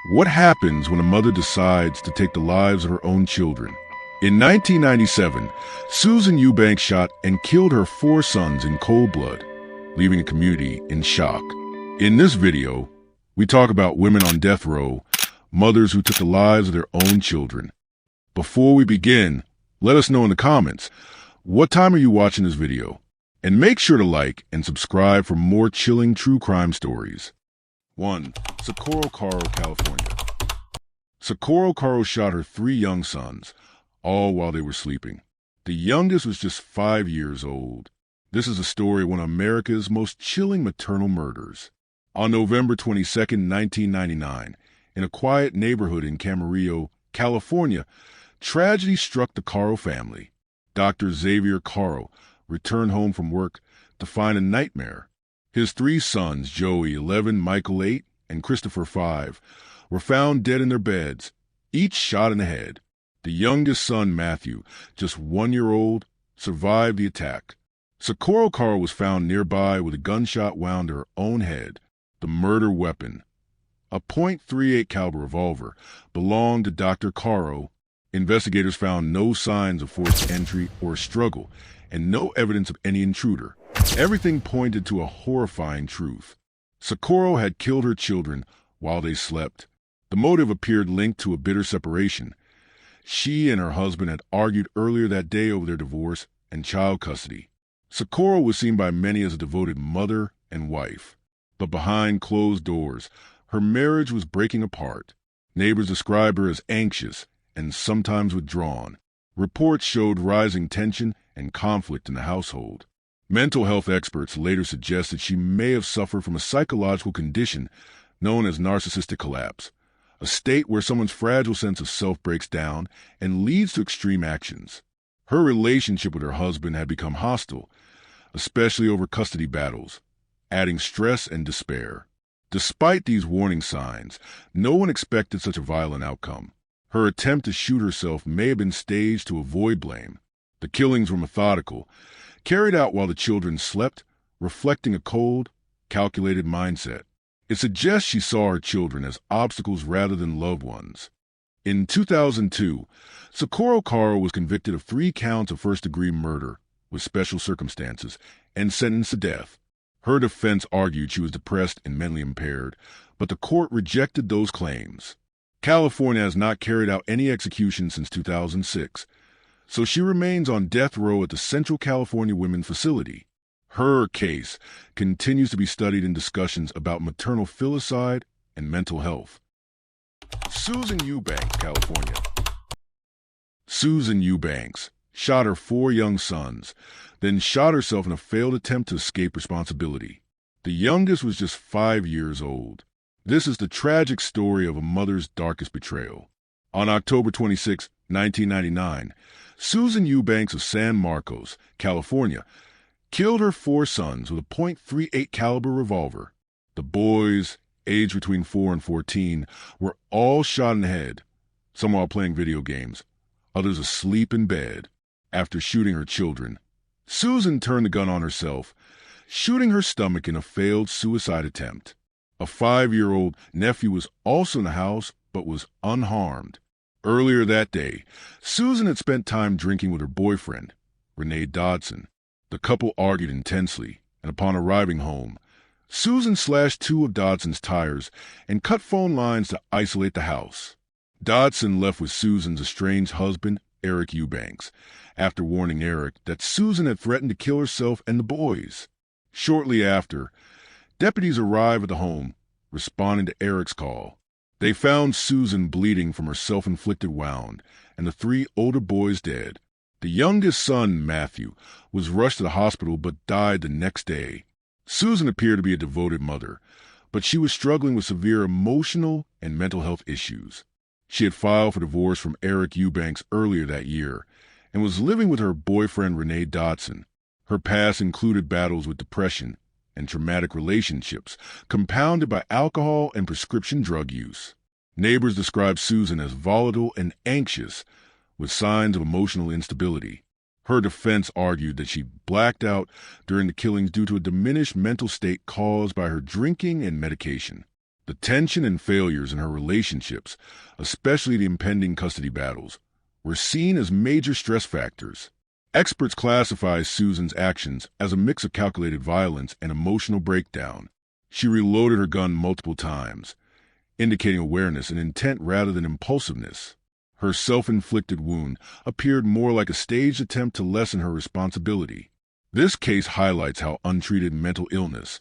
What happens when a mother decides to take the lives of her own children? In 1997, Susan Eubanks shot and killed her 4 sons in cold blood, leaving a community in shock. In this video, we talk about women on death row, mothers who took the lives of their own children. Before we begin, let us know in the comments, what time are you watching this video? And make sure to like and subscribe for more chilling true crime stories. 1. Socorro, Caro, California. Socorro Caro shot her 3 young sons, all while they were sleeping. The youngest was just 5 years old. This is the story of one of America's most chilling maternal murders. On November 22, 1999, in a quiet neighborhood in Camarillo, California, tragedy struck the Caro family. Dr. Xavier Caro returned home from work to find a nightmare. His 3 sons, Joey, 11, Michael, 8, and Christopher, 5, were found dead in their beds, each shot in the head. The youngest son, Matthew, just 1 year old, survived the attack. Socorro Caro was found nearby with a gunshot wound to her own head. The murder weapon, a .38 caliber revolver, belonged to Dr. Caro. Investigators found no signs of forced entry or struggle, and no evidence of any intruder. Everything pointed to a horrifying truth. Socorro had killed her children while they slept. The motive appeared linked to a bitter separation. She and her husband had argued earlier that day over their divorce and child custody. Socorro was seen by many as a devoted mother and wife. But behind closed doors, her marriage was breaking apart. Neighbors described her as anxious and sometimes withdrawn. Reports showed rising tension and conflict in the household. Mental health experts later suggested she may have suffered from a psychological condition known as narcissistic collapse, a state where someone's fragile sense of self breaks down and leads to extreme actions. Her relationship with her husband had become hostile, especially over custody battles, adding stress and despair. Despite these warning signs, no one expected such a violent outcome. Her attempt to shoot herself may have been staged to avoid blame. The killings were methodical, carried out while the children slept, reflecting a cold, calculated mindset. It suggests she saw her children as obstacles rather than loved ones. In 2002, Socorro Caro was convicted of 3 counts of first-degree murder with special circumstances and sentenced to death. Her defense argued she was depressed and mentally impaired, but the court rejected those claims. California has not carried out any executions since 2006, so she remains on death row at the Central California Women's Facility. Her case continues to be studied in discussions about maternal filicide and mental health. Susan Eubanks, California. Susan Eubanks shot her 4 young sons, then shot herself in a failed attempt to escape responsibility. The youngest was just 5 years old. This is the tragic story of a mother's darkest betrayal. On October 26, 1999, Susan Eubanks of San Marcos, California, killed her 4 sons with a .38 caliber revolver. The boys, aged between 4 and 14, were all shot in the head, some while playing video games, others asleep in bed. After shooting her children, Susan turned the gun on herself, shooting her stomach in a failed suicide attempt. A 5-year-old nephew was also in the house but was unharmed. Earlier that day, Susan had spent time drinking with her boyfriend, Renee Dodson. The couple argued intensely, and upon arriving home, Susan slashed 2 of Dodson's tires and cut phone lines to isolate the house. Dodson left with Susan's estranged husband, Eric Eubanks, after warning Eric that Susan had threatened to kill herself and the boys. Shortly after, deputies arrived at the home, responding to Eric's call. They found Susan bleeding from her self-inflicted wound and the 3 older boys dead. The youngest son, Matthew, was rushed to the hospital but died the next day. Susan appeared to be a devoted mother, but she was struggling with severe emotional and mental health issues. She had filed for divorce from Eric Eubanks earlier that year and was living with her boyfriend, Renee Dodson. Her past included battles with depression and traumatic relationships, compounded by alcohol and prescription drug use. Neighbors described Susan as volatile and anxious, with signs of emotional instability. Her defense argued that she blacked out during the killings due to a diminished mental state caused by her drinking and medication. The tension and failures in her relationships, especially the impending custody battles, were seen as major stress factors. Experts classify Susan's actions as a mix of calculated violence and emotional breakdown. She reloaded her gun multiple times, indicating awareness and intent rather than impulsiveness. Her self-inflicted wound appeared more like a staged attempt to lessen her responsibility. This case highlights how untreated mental illness,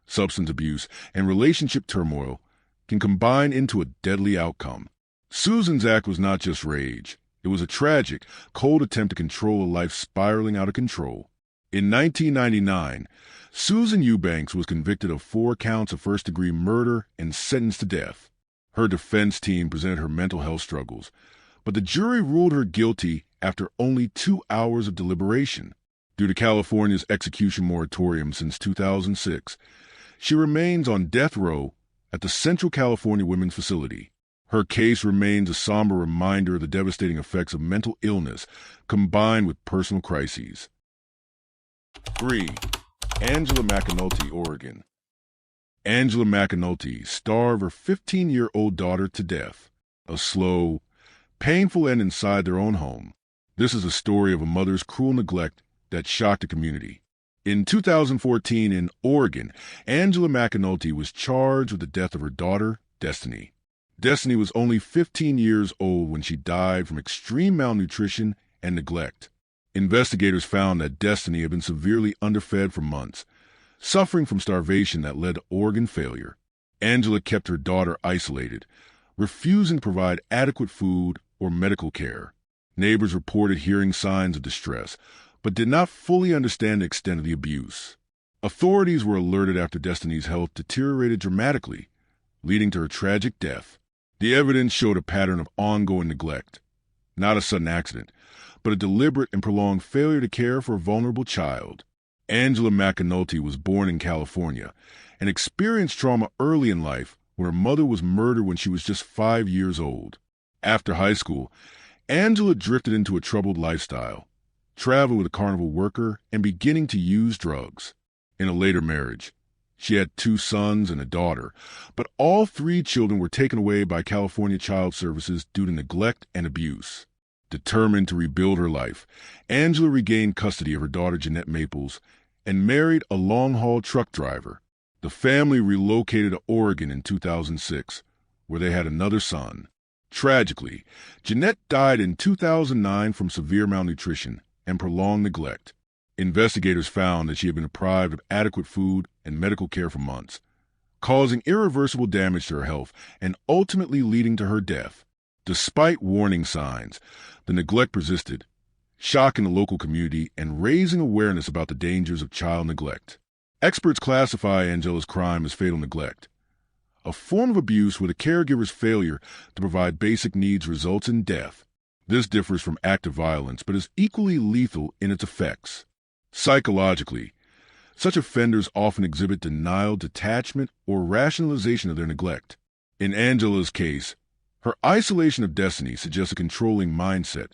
substance abuse, and relationship turmoil can combine into a deadly outcome. Susan's act was not just rage. It was a tragic, cold attempt to control a life spiraling out of control. In 1999, Susan Eubanks was convicted of 4 counts of first-degree murder and sentenced to death. Her defense team presented her mental health struggles, but the jury ruled her guilty after only 2 hours of deliberation. Due to California's execution moratorium since 2006, she remains on death row at the Central California Women's Facility. Her case remains a somber reminder of the devastating effects of mental illness combined with personal crises. 3. Angela McAnulty, Oregon. Angela McAnulty starved her 15-year-old daughter to death. A slow, painful end inside their own home. This is a story of a mother's cruel neglect that shocked the community. In 2014 in Oregon, Angela McAnulty was charged with the death of her daughter, Destiny. Destiny was only 15 years old when she died from extreme malnutrition and neglect. Investigators found that Destiny had been severely underfed for months, suffering from starvation that led to organ failure. Angela kept her daughter isolated, refusing to provide adequate food or medical care. Neighbors reported hearing signs of distress, but did not fully understand the extent of the abuse. Authorities were alerted after Destiny's health deteriorated dramatically, leading to her tragic death. The evidence showed a pattern of ongoing neglect, not a sudden accident, but a deliberate and prolonged failure to care for a vulnerable child. Angela McAnulty was born in California and experienced trauma early in life when her mother was murdered when she was just 5 years old. After high school, Angela drifted into a troubled lifestyle, traveled with a carnival worker, and beginning to use drugs. In a later marriage, she had 2 sons and a daughter, but all 3 children were taken away by California Child Services due to neglect and abuse. Determined to rebuild her life, Angela regained custody of her daughter Jeanette Maples and married a long-haul truck driver. The family relocated to Oregon in 2006, where they had another son. Tragically, Jeanette died in 2009 from severe malnutrition and prolonged neglect. Investigators found that she had been deprived of adequate food and medical care for months, causing irreversible damage to her health and ultimately leading to her death. Despite warning signs, the neglect persisted, shocking the local community and raising awareness about the dangers of child neglect. Experts classify Angela's crime as fatal neglect, a form of abuse where the caregiver's failure to provide basic needs results in death. This differs from active violence, but is equally lethal in its effects. Psychologically, such offenders often exhibit denial, detachment, or rationalization of their neglect. In Angela's case, her isolation of Destiny suggests a controlling mindset,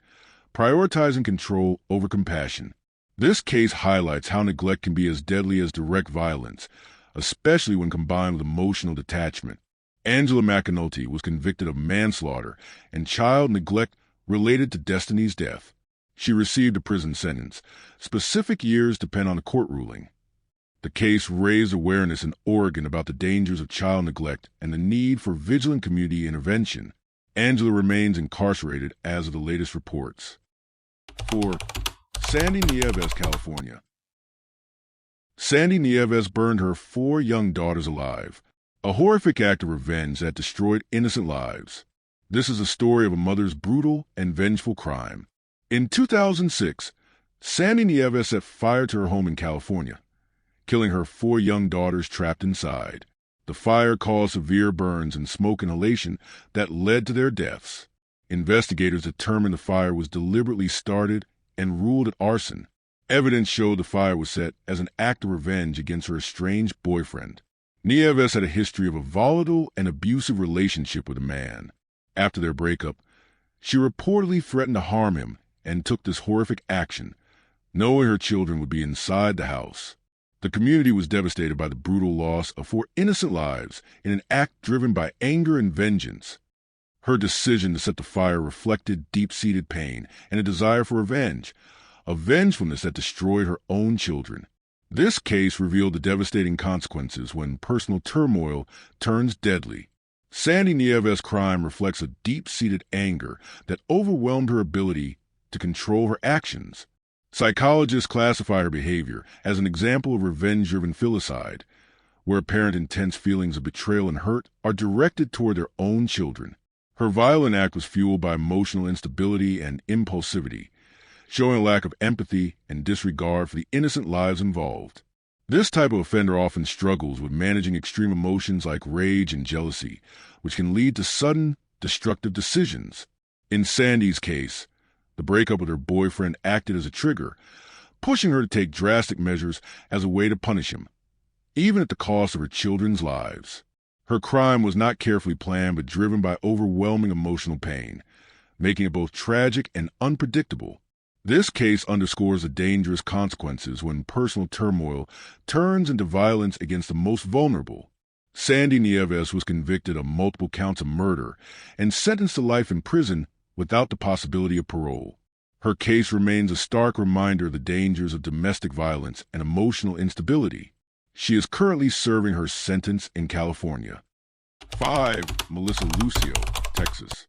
prioritizing control over compassion. This case highlights how neglect can be as deadly as direct violence, especially when combined with emotional detachment. Angela McAnulty was convicted of manslaughter and child neglect related to Destiny's death. She received a prison sentence. Specific years depend on the court ruling. The case raised awareness in Oregon about the dangers of child neglect and the need for vigilant community intervention. Angela remains incarcerated as of the latest reports. 4. Sandi, Nieves, California. Sandi Nieves burned her 4 young daughters alive, a horrific act of revenge that destroyed innocent lives. This is a story of a mother's brutal and vengeful crime. In 2006, Sandi Nieves set fire to her home in California, killing her 4 young daughters trapped inside. The fire caused severe burns and smoke inhalation that led to their deaths. Investigators determined the fire was deliberately started and ruled it arson. Evidence showed the fire was set as an act of revenge against her estranged boyfriend. Nieves had a history of a volatile and abusive relationship with a man. After their breakup, she reportedly threatened to harm him and took this horrific action, knowing her children would be inside the house. The community was devastated by the brutal loss of 4 innocent lives in an act driven by anger and vengeance. Her decision to set the fire reflected deep-seated pain and a desire for revenge, a vengefulness that destroyed her own children. This case revealed the devastating consequences when personal turmoil turns deadly. Sandi Nieves' crime reflects a deep-seated anger that overwhelmed her ability to control her actions. Psychologists classify her behavior as an example of revenge-driven filicide, where apparent intense feelings of betrayal and hurt are directed toward their own children. Her violent act was fueled by emotional instability and impulsivity, showing a lack of empathy and disregard for the innocent lives involved. This type of offender often struggles with managing extreme emotions like rage and jealousy, which can lead to sudden, destructive decisions. In Sandi's case, the breakup with her boyfriend acted as a trigger, pushing her to take drastic measures as a way to punish him, even at the cost of her children's lives. Her crime was not carefully planned but driven by overwhelming emotional pain, making it both tragic and unpredictable. This case underscores the dangerous consequences when personal turmoil turns into violence against the most vulnerable. Sandi Nieves was convicted of multiple counts of murder and sentenced to life in prison without the possibility of parole. Her case remains a stark reminder of the dangers of domestic violence and emotional instability. She is currently serving her sentence in California. 5. Melissa Lucio, Texas.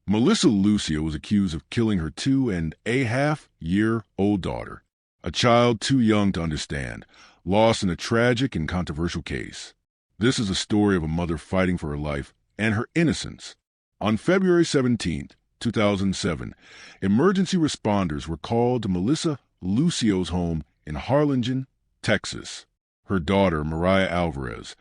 Melissa Lucio was accused of killing her 2.5-year-old daughter, a child too young to understand, lost in a tragic and controversial case. This is a story of a mother fighting for her life and her innocence. On February 17, 2007, emergency responders were called to Melissa Lucio's home in Harlingen, Texas. Her daughter, Mariah Alvarez,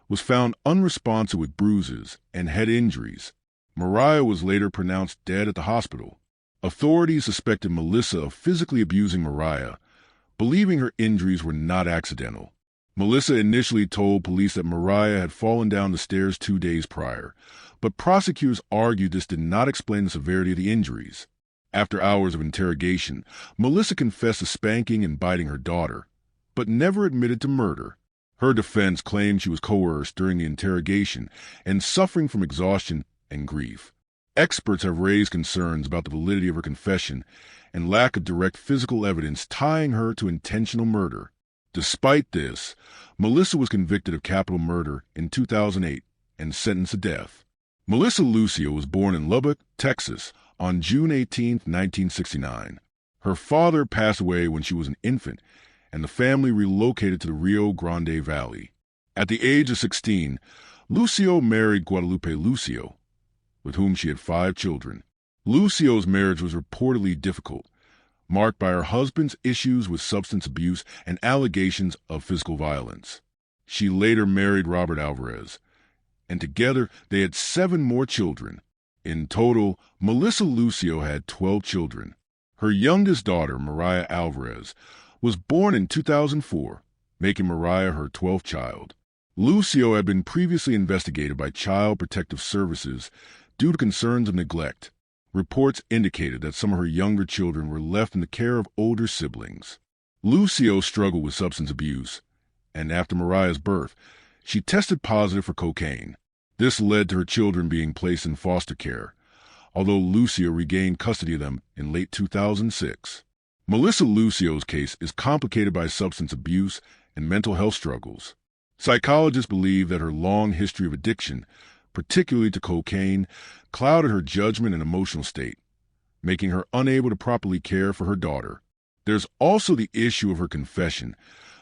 was found unresponsive with bruises and head injuries. Mariah was later pronounced dead at the hospital. Authorities suspected Melissa of physically abusing Mariah, believing her injuries were not accidental. Melissa initially told police that Mariah had fallen down the stairs 2 days prior, but prosecutors argued this did not explain the severity of the injuries. After hours of interrogation, Melissa confessed to spanking and biting her daughter, but never admitted to murder. Her defense claimed she was coerced during the interrogation and suffering from exhaustion and grief. Experts have raised concerns about the validity of her confession and lack of direct physical evidence tying her to intentional murder. Despite this, Melissa was convicted of capital murder in 2008 and sentenced to death. Melissa Lucio was born in Lubbock, Texas, on June 18, 1969. Her father passed away when she was an infant, and the family relocated to the Rio Grande Valley. At the age of 16, Lucio married Guadalupe Lucio, with whom she had 5 children. Lucio's marriage was reportedly difficult, marked by her husband's issues with substance abuse and allegations of physical violence. She later married Robert Alvarez, and together they had 7 more children. In total, Melissa Lucio had 12 children. Her youngest daughter, Mariah Alvarez, was born in 2004, making Mariah her 12th child. Lucio had been previously investigated by Child Protective Services due to concerns of neglect. Reports indicated that some of her younger children were left in the care of older siblings. Lucio struggled with substance abuse, and after Mariah's birth, she tested positive for cocaine. This led to her children being placed in foster care, although Lucio regained custody of them in late 2006. Melissa Lucio's case is complicated by substance abuse and mental health struggles. Psychologists believe that her long history of addiction, particularly to cocaine, clouded her judgment and emotional state, making her unable to properly care for her daughter. There's also the issue of her confession,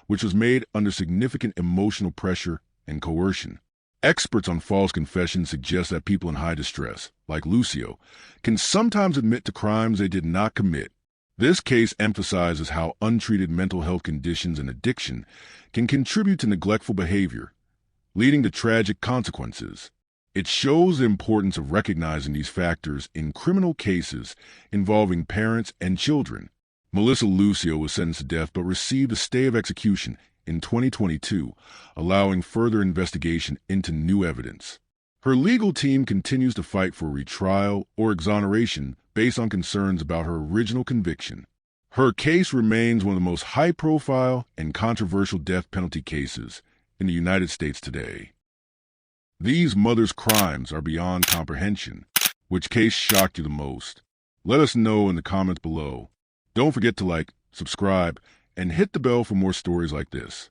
which was made under significant emotional pressure and coercion. Experts on false confession suggest that people in high distress, like Lucio, can sometimes admit to crimes they did not commit. This case emphasizes how untreated mental health conditions and addiction can contribute to neglectful behavior, leading to tragic consequences. It shows the importance of recognizing these factors in criminal cases involving parents and children. Melissa Lucio was sentenced to death but received a stay of execution in 2022, allowing further investigation into new evidence. Her legal team continues to fight for retrial or exoneration based on concerns about her original conviction. Her case remains one of the most high-profile and controversial death penalty cases in the United States today. These mothers' crimes are beyond comprehension. Which case shocked you the most? Let us know in the comments below. Don't forget to like, subscribe, and hit the bell for more stories like this.